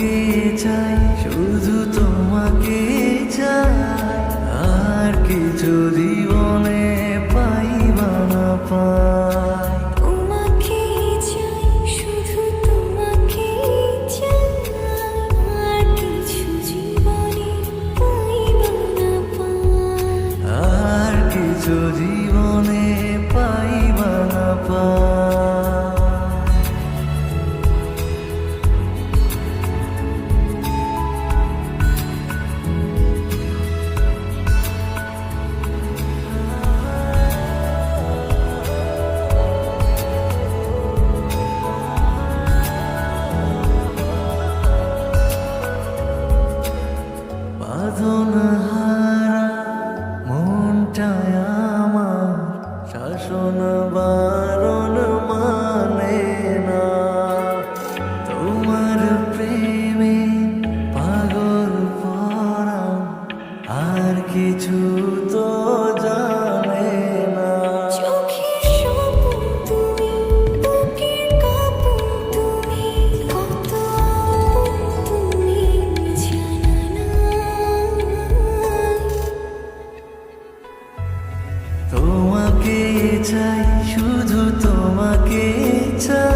তোমাকে চাই, শুধু তোমাকে চাই, আর কিছু জীবনে পাইবা না পাই। তোমাকে চাই, শুধু তোমাকে চাই, আর কিছু জীবনে পাইবা না পাই। আর কিছু জীবনে পাইবা না পাই। বাঁধনহারা মনটায় আমার শাসন বারণ মানে না। তোমার প্রেমে পাগল পরাণ আর কিছু তো জানে না। চোখের স্বপ্ন তুমি, বুকের কাঁপন তুমি, কত আপন তুমি জানা নাই। তোমাকে চাই, শুধু তোমাকে চাই,